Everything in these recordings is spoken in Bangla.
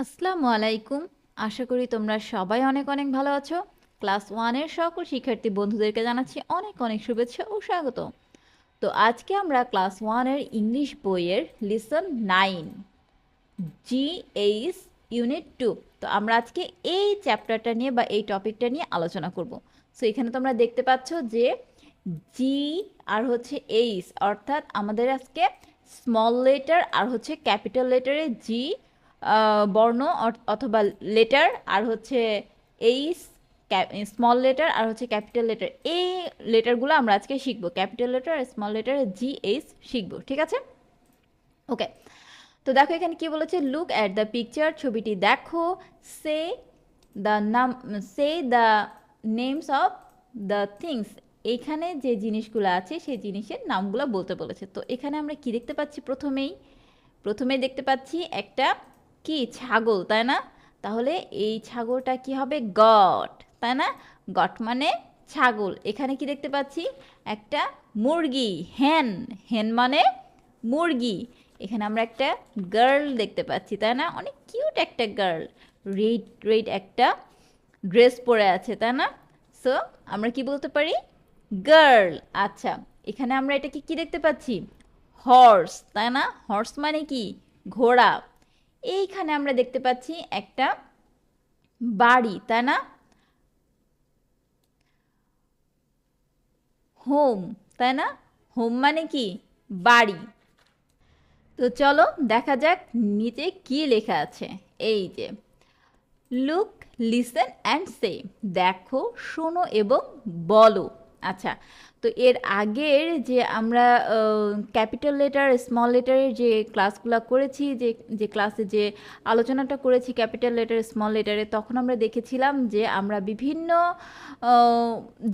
আসসালামু আলাইকুম। আশা করি তোমরা সবাই অনেক অনেক ভালো আছো। ক্লাস ওয়ানের সকল শিক্ষার্থী বন্ধুদেরকে জানাচ্ছি অনেক অনেক শুভেচ্ছা ও স্বাগত। তো আজকে আমরা ক্লাস ওয়ানের ইংলিশ বইয়ের লিসন 9 জিএইচ ইউনিট 2। তো আমরা আজকে এই চ্যাপ্টারটা নিয়ে বা এই টপিকটা নিয়ে আলোচনা করব। সো এখানে তোমরা দেখতে পাচ্ছ যে জি আর হচ্ছে এইচ, অর্থাৎ আমাদের আজকে স্মল লেটার আর হচ্ছে ক্যাপিটাল লেটারে জি বর্ণ অথবা লেটার, আর হচ্ছে এইচ স্মল লেটার আর হচ্ছে ক্যাপিটাল লেটার, এই লেটারগুলো আমরা আজকে শিখবো। ক্যাপিটাল লেটার আর স্মল লেটারে জি এইচ শিখবো, ঠিক আছে? ওকে, তো দেখো এখানে কি বলেছে, লুক অ্যাট দ্য পিকচার, ছবিটি দেখো, say the name say the names of the things, এখানে যে জিনিসগুলো আছে সেই জিনিসের নামগুলো বলতে বলেছে। তো এখানে আমরা কি দেখতে পাচ্ছি, প্রথমেই দেখতে পাচ্ছি একটা কি ছাগল, তাই না? তাহলে এই ছাগলটা কি হবে, গট, তাই না? গট মানে ছাগল। এখানে কি দেখতে পাচ্ছি, একটা মুরগি, হেন, হেন মানে মুরগি। এখানে আমরা একটা গার্ল দেখতে পাচ্ছি, তাই না? অনেক কিউট একটা গার্ল, রেড রেড একটা ড্রেস পরে আছে, তাই না? সো আমরা কি বলতে পারি, গার্ল। আচ্ছা, এখানে আমরা এটাকে কি দেখতে পাচ্ছি, হর্স, তাই না? হর্স মানে কি, ঘোড়া। এইখানে আমরা দেখতে পাচ্ছি একটা বাড়ি, তাই না? হোম, তাই না? হোম মানে কি, বাড়ি। তো চলো দেখা যাক নিচে কি লেখা আছে। এই যে লুক, লিসেন অ্যান্ড সে, দেখো, শোনো এবং বলো। আচ্ছা, তো এর আগের যে আমরা ক্যাপিটাল লেটার স্মল লেটারের যে ক্লাসগুলো করেছি, যে যে ক্লাসে যে আলোচনাটা করেছি ক্যাপিটাল লেটার স্মল লেটারে, তখন আমরা দেখেছিলাম যে আমরা বিভিন্ন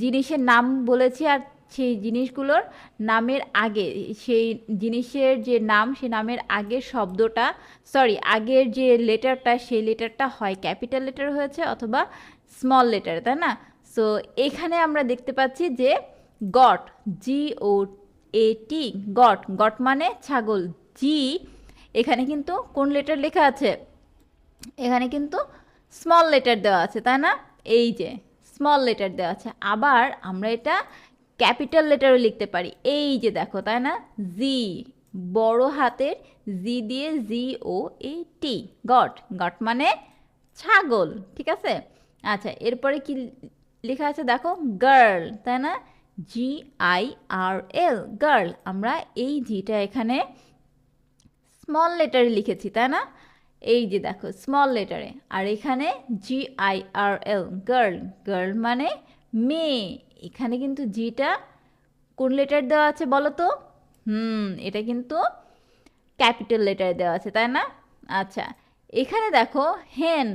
জিনিসের নাম বলেছি, আর সেই জিনিসগুলোর নামের আগে, সেই জিনিসের যে নাম, সে নামের আগের শব্দটা, আগের যে লেটারটা, সেই লেটারটা হয় ক্যাপিটাল লেটার হয়েছে অথবা স্মল লেটার, তাই না? সো এখানে আমরা দেখতে পাচ্ছি যে গট, GOAT, গট, গট মানে ছাগল। জি, এখানে কিন্তু কোন লেটার লেখা আছে, এখানে কিন্তু স্মল লেটার দেওয়া আছে, তাই না? এই যে স্মল লেটার দেওয়া আছে। আবার আমরা এটা ক্যাপিটাল লেটারও লিখতে পারি, এই যে দেখো, তাই না? জি, বড় হাতের জি দিয়ে GOAT, গট, গট মানে ছাগল, ঠিক আছে? আচ্ছা, এরপরে কি লেখা আছে দেখো, গার্ল, তাই না? GIRL, girl. আমরা এই জিটা এখানে স্মল লেটারে লিখেছি, তাই না? এই যে দেখো স্মল লেটারে। আর এখানে GIRL, গার্ল, গার্ল মানে মেয়ে। এখানে কিন্তু জিটা কোন লেটার দেওয়া আছে বলো তো? এটা কিন্তু ক্যাপিটাল লেটারে দেওয়া আছে, তাই না? আচ্ছা, এখানে দেখো হেন,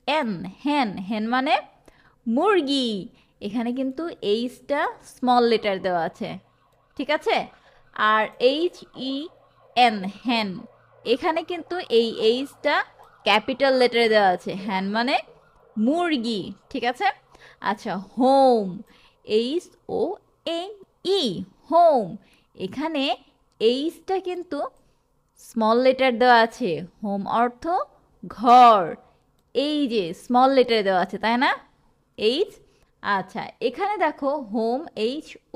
HEN, হেন, হেন মানে মুরগি। এখানে কিন্তু এইচটা স্মল লেটার দেওয়া আছে, ঠিক আছে? আর HEN, হ্যান, এখানে কিন্তু এই এইচটা ক্যাপিটাল লেটারে দেওয়া আছে, হ্যান মানে মুরগি, ঠিক আছে? আচ্ছা, হোম, HOME, হোম, এখানে এইচটা কিন্তু স্মল লেটার দেওয়া আছে, হোম অর্থ ঘর, এই যে স্মল লেটারে দেওয়া আছে, তাই না? এইচ। আচ্ছা, এখানে দেখো হোম,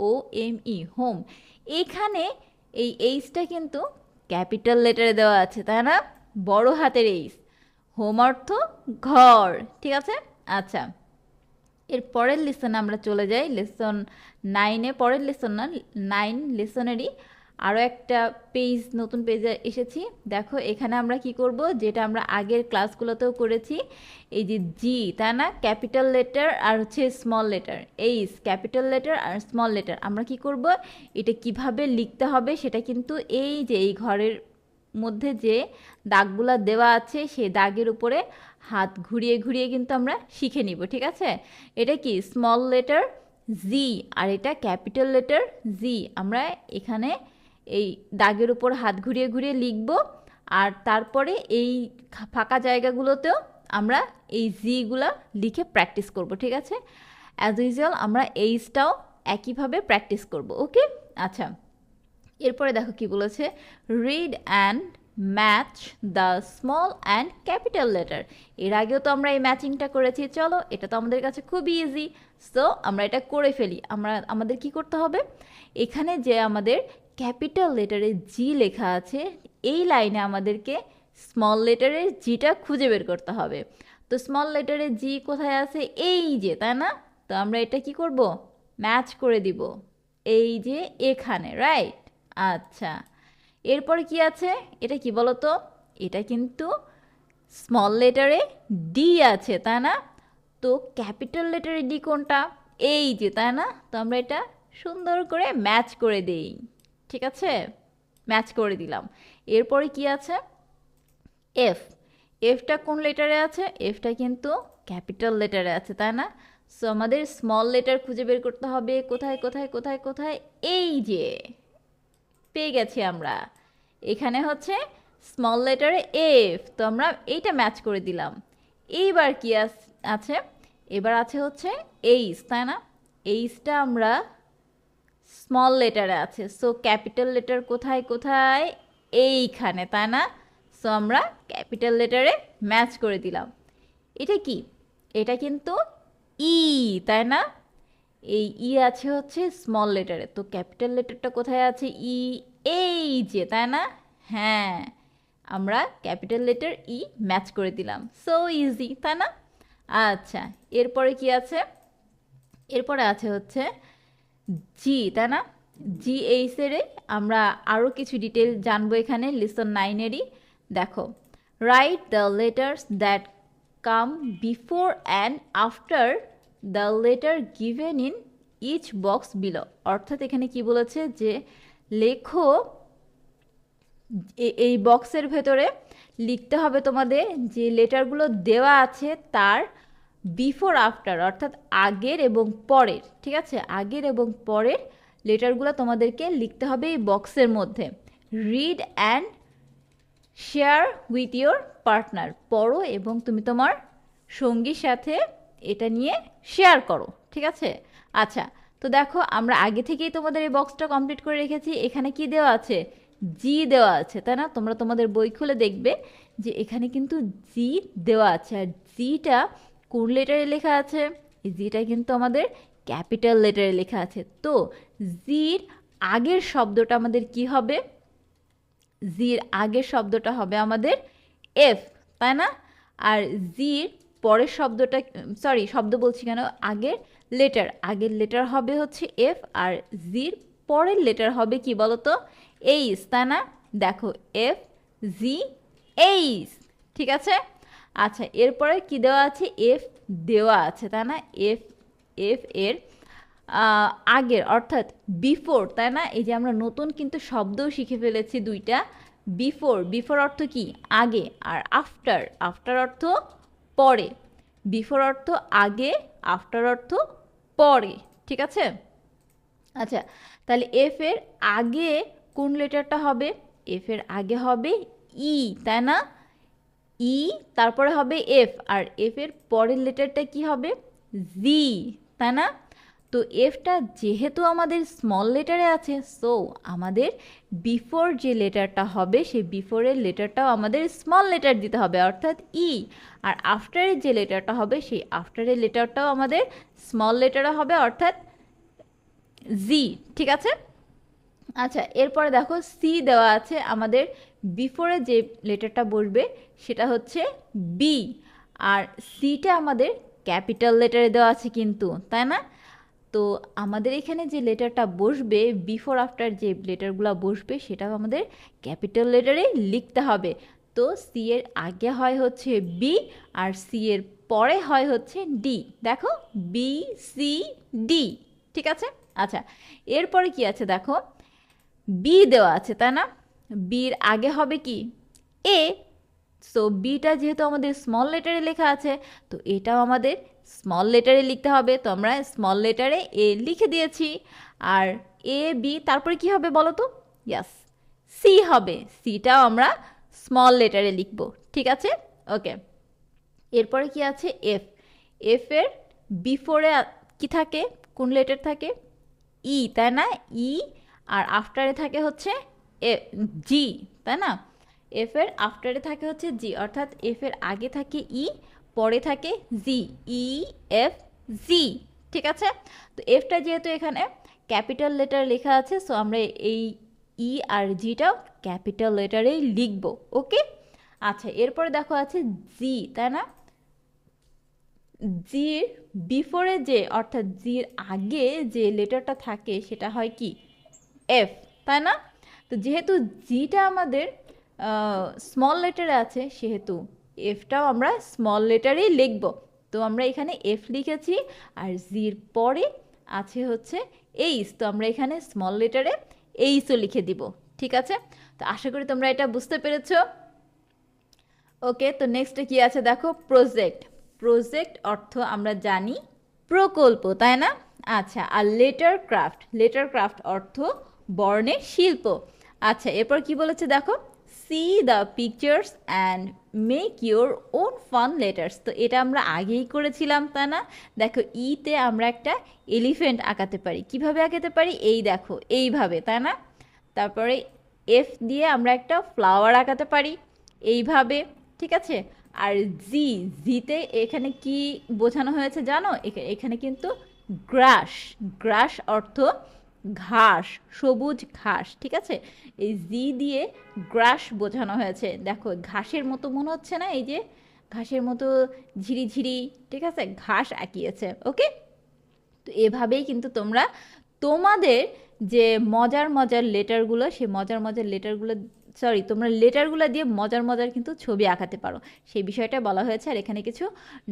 HOME, হোম, এখানে এই এইচটা কিন্তু ক্যাপিটাল লেটারে দেওয়া আছে, তাই না? বড় হাতের এইচ, হোম অর্থ ঘর, ঠিক আছে? আচ্ছা, এর পরের লেসনে আমরা চলে যাই, লেসন 9-এ, পরের লেসন না, 9 লেসনেরই আরও একটা পেজ, নতুন পেজে এসেছি। দেখো এখানে আমরা কি করব, যেটা আমরা আগের ক্লাসগুলোতেও করেছি, এই যে জি, তাই না? ক্যাপিটাল লেটার আর হচ্ছে small letter, H capital letter আর স্মল লেটার, আমরা কি করব, এটা কিভাবে লিখতে হবে সেটা কিন্তু এই যে এই ঘরের মধ্যে যে দাগগুলা দেওয়া আছে, সেই দাগের উপরে হাত ঘুরিয়ে ঘুরিয়ে কিন্তু আমরা শিখে নিব, ঠিক আছে? এটা কি স্মল লেটার জি, আর এটা ক্যাপিটাল লেটার জি। আমরা এখানে এই দাগের উপর হাত ঘুরিয়ে ঘুরিয়ে লিখব, আর তারপরে এই ফাঁকা জায়গাগুলোতেও আমরা এই জিগুলা লিখে প্র্যাকটিস করব, ঠিক আছে? অ্যাজ ইউজুয়াল আমরা এইচটাও একইভাবে প্র্যাকটিস করব, ওকে? আচ্ছা, এরপরে দেখো কি বলেছে, read and match the small and capital letter. এর আগেও তো আমরা এই ম্যাচিংটা করেছি, চলো এটা তো আমাদের কাছে খুবই ইজি। সো আমরা এটা করে ফেলি। আমাদের কি করতে হবে, এখানে যে আমাদের ক্যাপিটাল লেটারে জি লেখা আছে, এই লাইনে আমাদেরকে স্মল লেটারের জিটা খুঁজে বের করতে হবে। তো স্মল লেটারে জি কোথায় আছে, এই যে, তাই না? তো আমরা এটা কি করব, ম্যাচ করে দিব এই যে এখানে, রাইট? আচ্ছা, এরপরে কি আছে, এটা কি বলো তো? এটা কিন্তু স্মল লেটারে ডি আছে, তাই না? তো ক্যাপিটাল লেটারে ডি কোনটা, এই যে, তাই না? তো আমরা এটা সুন্দর করে ম্যাচ করে দেই, ঠিক আছে? ম্যাচ করে দিলাম। এরপরে কি আছে, এফ। এফটা কোন লেটারে আছে, এফটা কিন্তু ক্যাপিটাল লেটারে আছে, তাই না? সো আমাদের স্মল লেটার খুঁজে বের করতে হবে, কোথায় কোথায় কোথায় কোথায়, এই যে পেয়ে গেছি আমরা। এখানে হচ্ছে স্মল লেটারে এফ, তো আমরা এইটা ম্যাচ করে দিলাম। এইবার কি আছে, এবার আছে হচ্ছে এইচ, তাই না? এইচটা আমরা স্মল লেটারে আছে, সো ক্যাপিটাল লেটার কোথায় কোথায়, এইখানে, তাই না? সো আমরা ক্যাপিটাল লেটারে ম্যাচ করে দিলাম। এটা কি, এটা কিন্তু ই, তাই না? এই ই আছে হচ্ছে স্মল লেটারে, তো ক্যাপিটাল লেটারটা কোথায় আছে, ই, এই যে, তাই না? হ্যাঁ, আমরা ক্যাপিটাল লেটার ই ম্যাচ করে দিলাম। সো ইজি, তাই না? আচ্ছা, এরপরে কি আছে, এরপরে আছে হচ্ছে জি, তাই না? জি এইচের আমরা আরও কিছু ডিটেল জানবো এখানে, লিসন 9-এরই। দেখো, write the letters that come before and after the letter given in each box below. অর্থাৎ এখানে কি বলেছে যে লেখো, এই বক্সের ভেতরে লিখতে হবে তোমাদের যে লেটারগুলো দেওয়া আছে তার বিফোর আফটার, অর্থাৎ আগের এবং পরের, ঠিক আছে? আগের এবং পরের লেটারগুলো তোমাদেরকে লিখতে হবে এই বক্সের মধ্যে। Read and share with your partner, পড়ো এবং তুমি তোমার সঙ্গীর সাথে এটা নিয়ে শেয়ার করো, ঠিক আছে? আচ্ছা, তো দেখো আমরা আগে থেকেই তোমাদের এই বক্সটা কমপ্লিট করে রেখেছি। এখানে কি দেওয়া আছে, জি দেওয়া আছে, তাই না? তোমরা তোমাদের বই খুলে দেখবে যে এখানে কিন্তু জি দেওয়া আছে। আর জিটা কোন লেটারে লেখা আছে, এই জিটা কিন্তু আমাদের ক্যাপিটাল লেটারে লেখা আছে। তো জির আগের শব্দটা আমাদের কি হবে, জির আগের শব্দটা হবে আমাদের এফ, তাই না? আর জির পরের শব্দটা, সরি শব্দ বলছি কেন, আগের লেটার হবে হচ্ছে এফ, আর জির পরের লেটার হবে কি বলতো, এইচ, তাই না? দেখো, এফ, জি, এইচ, ঠিক আছে? আচ্ছা, এরপরে কি দেওয়া আছে, এফ দেওয়া আছে, তাই না? এফ, এফ এর আগের অর্থাৎ বিফোর, তাই না? এই যে আমরা নতুন কিন্তু শব্দও শিখে ফেলেছি দুইটা। বিফোর, বিফোর অর্থ কি, আগে, আর আফটার, আফটার অর্থ পরে। বিফোর অর্থ আগে, আফটার অর্থ পরে, ঠিক আছে? আচ্ছা, তাহলে এফ এর আগে কোন লেটারটা হবে, এফ এর আগে হবে ই, তাই না? ই, তারপরে হবে এফ, আর এফ এর পরের লেটারটা কি হবে, জি, তাই না? তো এফটা যেহেতু আমাদের স্মল লেটারে আছে, সো আমাদের বিফোর যে লেটারটা হবে সেই বিফোরের লেটারটাও আমাদের স্মল লেটার দিতে হবে, অর্থাৎ ই। আর আফটারের যে লেটারটা হবে সেই আফটারের লেটারটাও আমাদের স্মল লেটারে হবে, অর্থাৎ জি, ঠিক আছে? আচ্ছা, এরপরে দেখো সি দেওয়া আছে, আমাদের বিফোরে যে লেটারটা বসবে সেটা হচ্ছে বি, আর সিটা আমাদের ক্যাপিটাল লেটারে দেওয়া আছে কিন্তু, তাই না? তো আমাদের এখানে যে লেটারটা বসবে, বিফোর আফটার যে লেটারগুলো বসবে সেটাও আমাদের ক্যাপিটাল লেটারে লিখতে হবে। তো সি এর আগে হয় হচ্ছে বি, আর সি এর পরে হয় হচ্ছে ডি। দেখো, বি, সি, ডি, ঠিক আছে? আচ্ছা, এরপরে কি আছে দেখো, বি দেওয়া আছে, তাই না? বির আগে হবে কি, এ। সো বিটা যেহেতু আমাদের স্মল লেটারে লেখা আছে, তো এটাও আমাদের স্মল লেটারে লিখতে হবে। তো আমরা স্মল লেটারে এ লিখে দিয়েছি। আর এ, বি, তারপরে কি হবে বলো তো, ইয়াস, সি হবে। সিটাও আমরা স্মল লেটারে লিখব, ঠিক আছে? ওকে, এরপরে কি আছে, এফ। এফ এর বিফোরে কি থাকে, কোন লেটার থাকে, ই, তাই না? ই, আর আফটারে থাকে হচ্ছে জি, তাই না? এফ এর আফটারে থাকে হচ্ছে জি, অর্থাৎ এফ এর আগে থাকে ই, পরে থাকে জি, ই এফ জি। ঠিক আছে, তো এফটা যেহেতু এখানে ক্যাপিটাল লেটার লেখা আছে, সো আমরা এই ই আর জিটাও ক্যাপিটাল লেটারেই লিখবো। ওকে, আচ্ছা এরপরে দেখো আছে জি, তাই না? জির বিফোরে যে, অর্থাৎ জির আগে যে লেটারটা থাকে সেটা হয় কি? এফ, তাই না? তো যেহেতু জিটা আমাদের স্মল লেটারে আছে, সেহেতু এফটাও আমরা স্মল লেটারেই লিখব। তো আমরা এখানে এফ লিখেছি, আর জির পরে আছে হচ্ছে এইচ, তো আমরা এখানে স্মল লেটারে এইচও লিখে দিব। ঠিক আছে, তো আশা করি তোমরা এটা বুঝতে পেরেছো। ওকে, তো নেক্সটে কি আছে দেখো, প্রজেক্ট। প্রজেক্ট অর্থ আমরা জানি প্রকল্প, তাই না? আচ্ছা, আর লেটার ক্রাফট, লেটার ক্রাফট অর্থ বর্ণের শিল্প। আচ্ছা, এরপর কি বলেছে দেখো, C the pictures and make your own fun letters. তো এটা আমরা আগেই করেছিলাম, তাই না? দেখো ইতে আমরা একটা এলিফেন্ট আঁকাতে পারি। কিভাবে আঁকাতে পারি? এই দেখো এইভাবে, তাই না? তারপরে এফ দিয়ে আমরা একটা ফ্লাওয়ার আঁকাতে পারি এইভাবে। ঠিক আছে, আর জি, জিতে এখানে কি বোঝানো হয়েছে জানো? এখানে কিন্তু গ্রাস, গ্রাস অর্থ ঘাস, সবুজ ঘাস। ঠিক আছে, এই জি দিয়ে গ্রাস বোঝানো হয়েছে। দেখো ঘাসের মতো মনে হচ্ছে না? এই যে ঘাসের মতো ঝিরিঝিরি, ঠিক আছে, ঘাস আঁকিয়েছে। ওকে, তো এভাবেই কিন্তু তোমরা তোমাদের যে মজার মজার লেটারগুলো, সেই মজার মজার লেটারগুলো, সরি, তোমরা লেটারগুলো দিয়ে মজার মজার কিন্তু ছবি আঁকাতে পারো, সেই বিষয়টা বলা হয়েছে। আর এখানে কিছু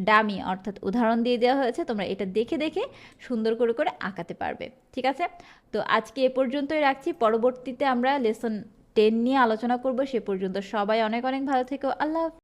ডামি অর্থাৎ উদাহরণ দিয়ে দেওয়া হয়েছে, তোমরা এটা দেখে দেখে সুন্দর করে করে আঁকাতে পারবে। ঠিক আছে, তো আজকে এ পর্যন্তই রাখছি। পরবর্তীতে আমরা লেসন 10 নিয়ে আলোচনা করব। সে পর্যন্ত সবাই অনেক অনেক ভালো থেকো। আল্লাহ হাফেজ।